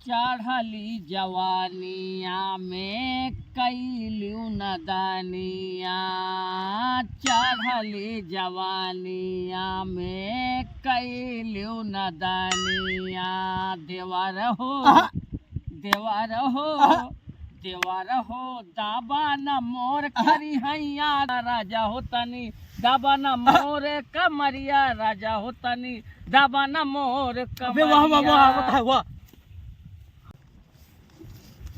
चढ़ली जवानिया में कैलू नदानिया, चढ़ली जवानिया में कैलू नदानिया। देवर हो देवर हो देवर हो दाबा न मोर खरी हैया राजा हो तनी, दाबा न मोर कमरिया राजा हो तनी, दाबा न मोर कमरिया। वाह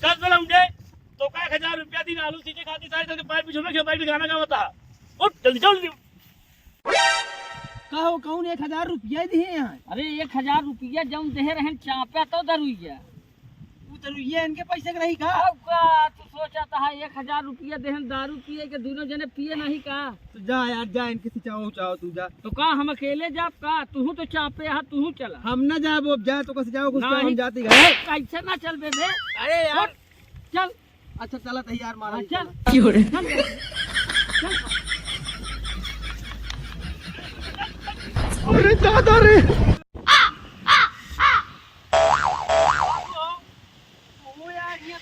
चल चल हम दे तो का 1000 रुपया दिन आलू सीटे खाती सारे तो पाइप बिछो में बाइक गाना का होता। उठ जल्दी जल्दी कहो कौन 1000 रुपया दिए यहाँ? अरे 1000 रुपया जम दे रहन चापे तो दरुइया ये इनके पैसे के नहीं का? का तू सोचा था 1000 रुपया देहन दारू पिए के दोनों जने पिए नहीं का? तो जा यार जा इनके सिचाओ चाओ तू जा। तो का हम अकेले जाब का? तू तो चापे हा तू चला। हम ना जाब अब जा तो कैसे जाओ कुछ नहीं। हम जाती है। कैसे ना चल बे बे? अरे यार चल अच्छा चला तैयार मारा चल अरे दादा रे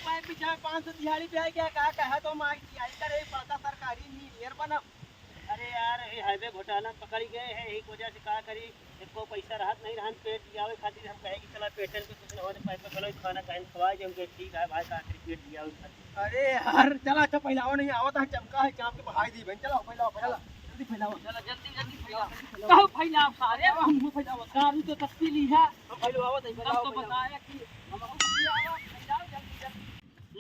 पाइप बिछा 500 दिहाड़ी पे है क्या कहा तो मार दिहाड़ी करे बड़ा सरकारी नीयर बना। अरे यार ये हाईवे घोटाला पकड़ गए हैं, एक वजह से का करी एको पैसा राहत नहीं रहन पेट दियावे खातिर हम कहे कि चला पेटन के कुछ न होने पाइप में खलो खाना खाए खवाए जम के ठीक है भाई का पेट दियावे खातिर। अरे यार चला अच्छा फैलाओ नहीं आवता है चमका है चाप के बहाई दी बहन। चलो फैलाओ फैला जल्दी फैलाओ चला जल्दी जल्दी फैलाओ। कहो फैलाओ सारे हम फैलाओ दारू तो तस्ती ली है फैलाओ आवत है तब तो बताया कि हम फैलाओ जल्दी जल्दी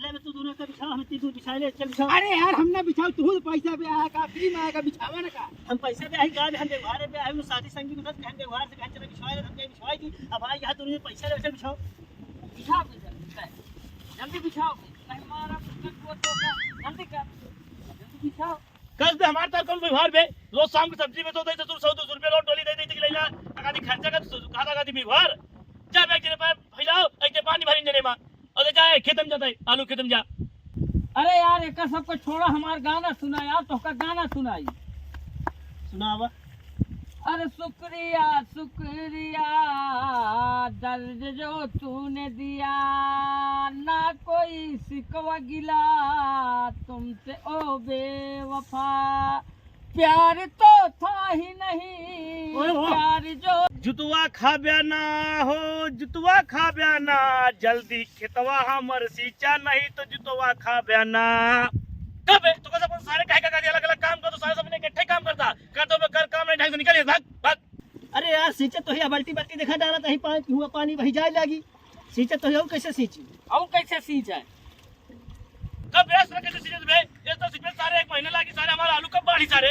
ले तू दोनों का बिछा हम तीन बिछा ले चल बिछा। अरे यार हमने बिछाओ तू पैसा पे आया का फ्री में आएगा बिछावा ना का? हम पैसे पे आई गाज हम व्यवहार पे आई शादी संगी के साथ हम व्यवहार से कहां चले बिछवाए हम कहीं बिछवाई थी। अब आई यहां तुमने पैसा ले चल बिछाओ बिछाओ जल्दी बिछाओ नहीं मारा को तो जल्दी कर जल्दी बिछाओ। कल दे हमारे तरफ कौन व्यवहार पे रोज शाम की सब्जी में तो दे तो 100-200 रुपया रोड टोली दे दे के लेना आदि खर्चा का खाता का व्यवहार जा बैग तेरे पे फैलाओ एक पानी भरी जने में और जाए खेतम जाता है आलू खेतम जा। अरे यार एक सबको छोड़ा हमारा गाना सुना यार तो का गाना सुनाई सुनावा। अरे शुक्रिया शुक्रिया दर्द जो तूने दिया ना कोई शिकवा गिला तुमसे ओ बेवफा, प्यार तो था ही नहीं प्यार जो जुतवा खा ब्याना हो जुतवा खा ब्याना जल्दी खेतवा हमर सींचा नहीं तो जुतवा खा ब्याना। कब है तो कैसे सारे कहे का अलग अलग काम कर तो सारे सबने इकट्ठे काम करता कर दो कर काम नहीं ढंग से निकल भाग भाग। अरे यार सींचे तो बाल्टी बाल्टी देखा डाला था पानी हुआ पानी वही जाए लगी सींचे तो और कैसे सींची और कैसे सींचे कब रेस में कैसे सींचे बे ये तो सींचे सारे 1 महीना लगी सारे हमारा आलू कब बाढ़ी सारे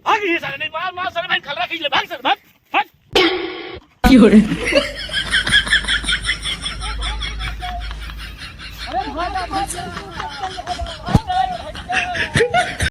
भाग ये सारे नहीं मार मार सारे भाई खलरा खींच ले भाग सर भाग भाग क्यों रे अरे भाग